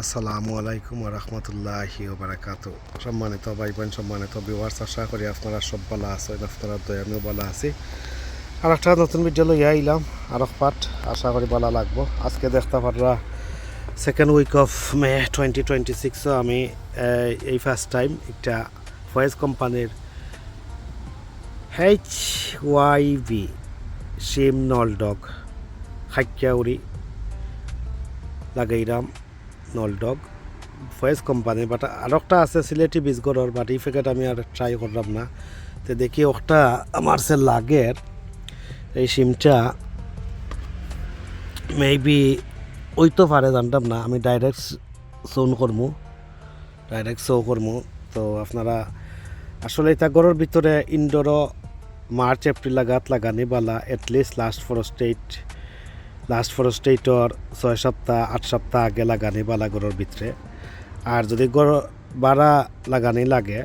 আসসালামু আলাইকুম রহমতুল্লাহি বারাকাতু। সম্মানিত ভাই বোন, সম্মানিত ভিউয়ার্স, আশা করি আপনারা সব ভালো আছেন। আপনারা দয় আমিও ভালো আছি। আর একটা নতুন ভিডিও লইয়া আইলাম আরো পার্ট, আশা করি ভালো লাগবো। আজকে দেখতে পাররা সেকেন্ড উইক অফ মে 2026। আমি এই ফার্স্ট টাইম একটা ভয়েস কোম্পানির HYV সিম নলডগ কাকিয়া উড়ি লাগাইলাম। নলডগ ভয়েস কোম্পানি, বাট আর একটা আছে সিলেটি বীজগড়র, বাট এই প্যাকেট আমি আর ট্রাই করলাম না। তো দেখি ওটা আমার সে লাগের এই সিমটা মেবি ওই তো পারে, জানতাম না। আমি ডাইরেক্ট শো করমু। তো আপনারা আসলে এটা ঘরের ভিতরে ইনডোরও মার্চ এপ্রিল লাগানি বালা এটলিস্ট লাস্ট ফরস্টেটর 6 সপ্তাহ 8 সপ্তাহ আগে লাগানি বালা গরুর ভিতরে। আর যদি গরু বাড়া লাগানি লাগে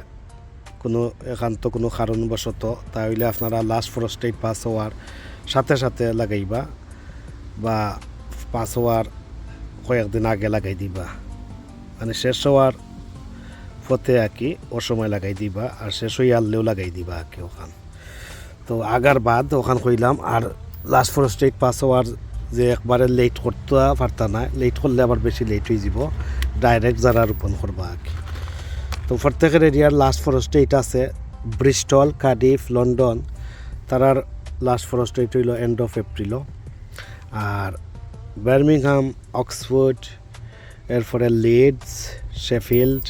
কোনো একান্ত কোনো কারণবশত, তাহলে আপনারা লাস্ট ফরস্টেট পাস হওয়ার সাথে সাথে লাগাইবা, বা পাস হওয়ার কয়েকদিন আগে লাগাই দিবা। মানে শেষ হওয়ার পথে আঁকি ও সময় লাগাই দিবা, আর শেষ হয়ে আনলেও লাগাই দিবা আঁকি ওখান। তো আগার বাদ ওখান কইলাম। আর লাস্ট ফরস্টেট পাস হওয়ার যে একবারে লেট করতে পারতা না, লেট করলে আবার বেশি লেট হয়ে যাব, ডাইরেক্ট যারা রোপণ করবা আর কি। তো প্রত্যেকের এরিয়ার লাস্ট ফরস্টেট আছে ব্রিস্টল, কার্ডিফ, লন্ডন, তারার লাস্ট ফরস্টেট হইল এন্ড অফ এপ্রিল। আর বার্মিংহাম, অক্সফোর্ড, এরপরে লিডস, শেফিল্ড,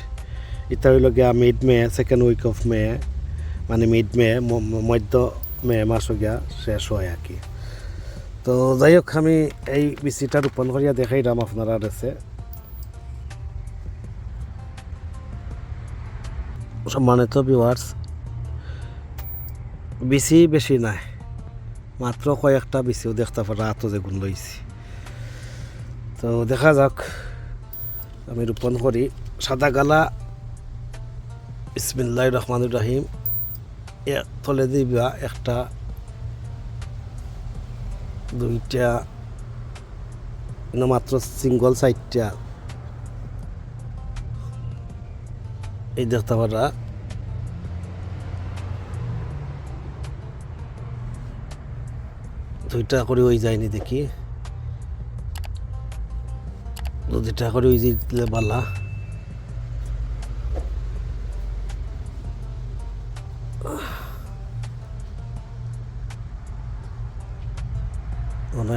এটা হইল গিয়া mid May, second week of May, মানে মিড মে, মধ্য মে মাসও গিয়া শেষ হয় আর কি। তো যাই হোক, আমি এই বিচিটা রোপণ করিয়া দেখাইলাম আপনারা আছে। সম্মানিত ভিউয়ার্স, বিচি বেশি নাই, মাত্র কয়েকটা বিচিও দেখতে পারা এত যে গুণ লইছি। তো দেখা যাক, আমি রোপণ করি। সাদা গালা বিসমিল্লাহির রহমানির রহিম তলে দিবা একটা, দুইটা, মাত্র সিঙ্গল সাইডটা এই দেখতে পারা। দুইটা করে ওই যায়নি দেখি, দুইটা করে ওই দিলে বালা।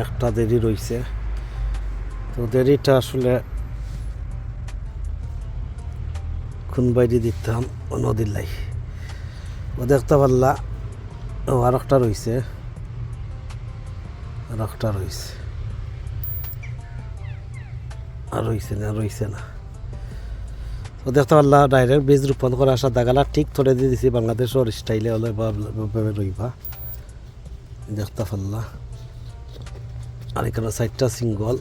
একটা দেরি রয়েছে, তো দেরিটা আসলে খুন বাইরে দিতাম নদীর লাই। ও দেখতে পারলা, ও আর একটা রয়েছে, আর রয়েছে না। ও দেখতে পারলা ডাইরেক্ট বীজ রোপণ করে আসা দাগালা ঠিক ধরে দিয়ে দিছি বাংলাদেশের স্টাইলে হলে ভাবে রইবা, দেখতে পারলা। আর এখানে সাইডটা সিঙ্গল।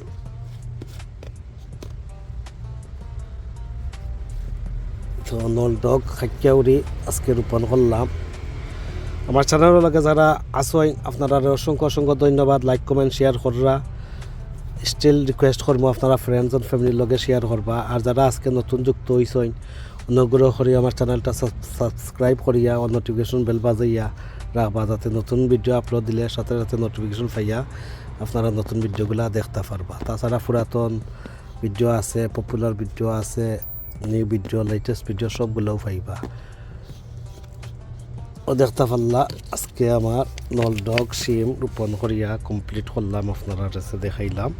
তো নলডগ কাকিয়া উড়ি আজকে রোপণ করলাম। আমার চ্যানেলের লগে যারা আসোই আপনারা অসংখ্য ধন্যবাদ। লাইক কমেন্ট শেয়ার কররা। স্টিল রিকোয়েস্ট করবো আপনারা ফ্রেন্ডস অ্যান্ড ফ্যামিলির লগে শেয়ার করবা। আর যারা আজকে নতুন যুক্ত হইছেন, অনুগ্রহ করি আমার চ্যানেলটা সাবস্ক্রাইব করিয়া ও নোটিফিকেশন বেল বাজাইয়া রাখবা, যাতে নতুন ভিডিও আপলোড দিলে সাথে সাথে নোটিফিকেশন পাইয়া আপনারা নতুন ভিডিওগুলো দেখতে পারবা। তাছাড়া পুরাতন ভিডিও আছে, পপুলার ভিডিও আছে, নিউ ভিডিও, লেটেস্ট ভিডিও সবগুলোও পাইবা। ও দেখতে পারলা আজকে আমার নলডগ সিম রোপণ করিয়া কমপ্লিট করলাম, আপনারা কাছে দেখাইলাম।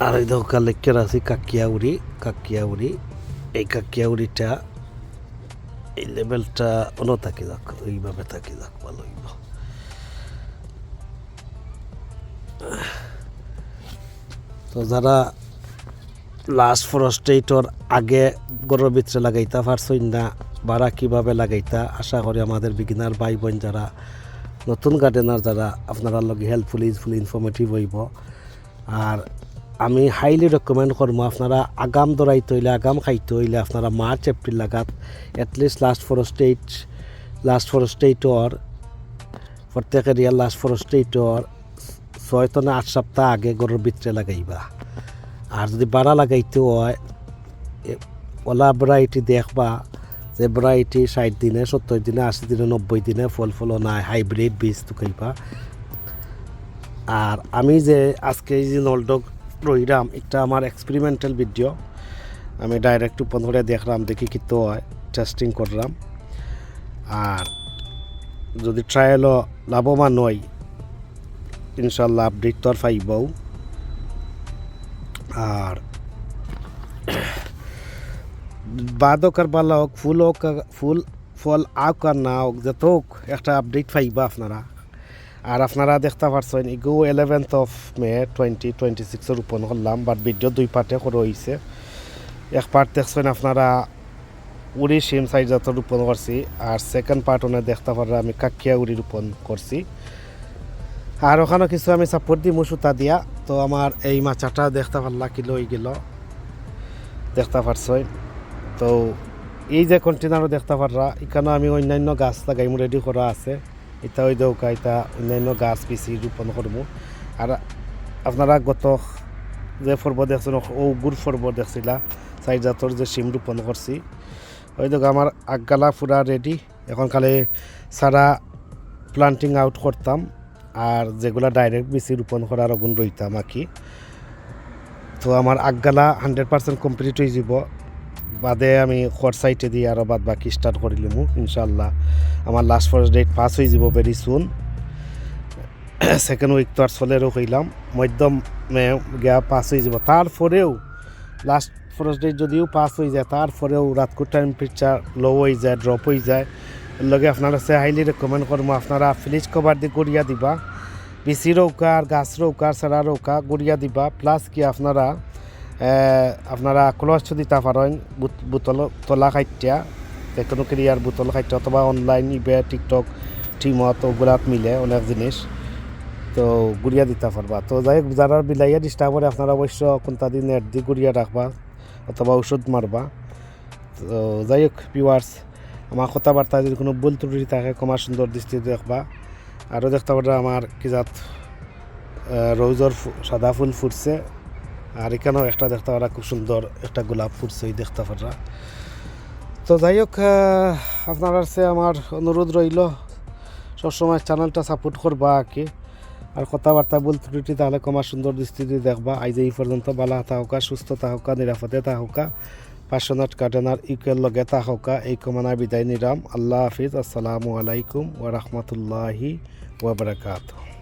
আর এই দোকান লেখের আছি কাকিয়া উড়ি। এই কাকিয়া উড়িটা এই লেভেলটা অন্য থাকি যাক, ওইভাবে থাকি যাক, ভালো হইব। তো যারা লাস্ট ফরস্টেটর আগে গরুর ভিতরে লাগাইতা পারছই না, বাড়া কীভাবে লাগাইতা, আশা করি আমাদের বিগিনার ভাই বোন যারা নতুন গার্ডেনার যারা, আপনারা লগে হেল্পফুল ইনফরমেটিভ হইব। আর আমি হাইলি রেকমেন্ড করবো আপনারা আগাম দৌড়াইতে হইলে, আগাম খাইতে হইলে আপনারা মার্চ এপ্রিল লাগাত এটলিস্ট লাস্ট ফরস্টেটর প্রত্যেক এরিয়ার লাস্ট ফরস্টেটর 6 থেকে 8 সপ্তাহ আগে গরুর ভিতরে লাগাইবা। আর যদি বাড়া লাগাইতে হয় ওলা ভ্যারাইটি দেখবা যে ভ্যারাইটি 60 দিনে 70 দিনে 80 দিনে 90 দিনে ফল নাই হাইব্রিড বীজ তুকাইবা। আর আমি যে আজকে এই যে নলডগ রইলাম এটা আমার এক্সপেরিমেন্টাল ভিডিও, আমি ডাইরেক্ট ওপেন করে দেখলাম দেখি কী হয়, টেস্টিং করলাম। আর যদি ট্রায়ালও লাভবান হয় ইনশাল্লাহ আপডেট তো আর পাইবও। আর বাদ হোক আর বালা হোক ফুল হোক ফুল ফল আওক আর না হোক যত হোক একটা আপডেট পাইবা আপনারা। আর আপনারা দেখতে পারছেন এগো 11th of May 2026 রোপণ করলাম, বাট ভিডিও 2 পার্টে করে হয়েছে। এক পার্ট দেখছেন আপনারা উড়ি সিম সাইজ যত রোপণ করছি, আর সেকেন্ড পার্ট ওনে দেখতে পারলে আমি কাকিয়া উড়ি রোপণ করছি। আর ওখানে কিছু আমি সাপোর্ট দিই সুতা দিয়া। তো আমার এই মাচাটা দেখতে পারলা কিলো হয়ে গেল, দেখতে পারছই। তো এই যে কন্টেনারও দেখতে পাররা, এখানে আমি অন্যান্য গাছ লাগাইমু রেডি করা আছে। এটা ওই দৌকা এটা অন্যান্য গাছ পিছি রোপণ করবো। আর আপনারা গত যে পর্ব দেখছেন ও গুড় পর্ব দেখছিলা সাইজ জাতর যে সিম রোপণ করছি, ওই দৌকা আমার আগগালা পুরা রেডি। এখন খালি সারা প্লান্টিং আউট করতাম, আর যেগুলা ডাইরেক্ট বেশি রোপণ করার অগুণ রইতাম আর কি। তো আমার আগগালা 100% কমপ্লিট হয়ে যাব, বাদে আমি খর সাইটে দিয়ে আরও বাদ বাকি স্টার্ট করিলিমু ইনশাল্লাহ। আমার লাস্ট ফার্স্ট ডেট পাস হয়ে যাব ভেরি সুন। সেকেন্ড উইক তো আর চলেরও কইলাম, মধ্যম গিয়া পাস হয়ে যাব। তারপরেও লাস্ট ফার্স্ট ডেট যদিও পাস হয়ে যায়, তারপরেও রাতকুর টেম্পারেচার লো হয়ে যায়, ড্রপ হয়ে যায়, এর লগে আপনারা সে হাইলি রেকমেন্ড করবো আপনারা ফ্রিজ কভার দিয়ে গড়িয়া দিবা, বিসি রৌকা আর গাছ রৌকা আর সারা রৌকা গড়িয়া দিবা। প্লাস কি আপনারা ক্লচ দিতে পারেন বোতল তোলা খাইটিয়া, যে কোনো ক্রিয়ার বোতল খাইতে, অথবা অনলাইন ইবে টিকটক টিমত ওগুলাত মিলে অনেক জিনিস, তো গুড়িয়া দিতে পারবা। তো যাই হোক যারা বিলাইয়া ডিস্টার্ব করে আপনারা অবশ্য কোনটা দিন নেট দিয়ে গুড়িয়া রাখবা অথবা ওষুধ মারবা। তো যাই হোক ভিউয়ার্স, আমার কথাবার্তা যদি কোনো ভুল ত্রুটি থাকে ক্ষমা সুন্দর দৃষ্টিতে দেখবা। আরও দেখতে পারা আমার কি জাত রোজর সাদা ফুল ফুটছে, আর এখানেও একটা দেখতে পারা খুব সুন্দর একটা গোলাপ ফুটছে দেখতে পারা। তো যাই হোক আপনার সে আমার অনুরোধ রইল সবসময় চ্যানেলটা সাপোর্ট করবা আর কি। আর কথাবার্তা ভুল ত্রুটি তাহলে ক্ষমা সুন্দর দৃষ্টিতে দেখবা। আজ এই পর্যন্ত ভালো থাকা, সুস্থ থাকা, নিরাপদে থাকা, পার্সোনাল গার্ডেনার ইকুয়াল লগে থাকা, এই কামনায় বিদায় নিলাম। আল্লাহ হাফিজ। আসসালামু আলাইকুম ওয়া রাহমাতুল্লাহি ওয়া বারাকাতুহু।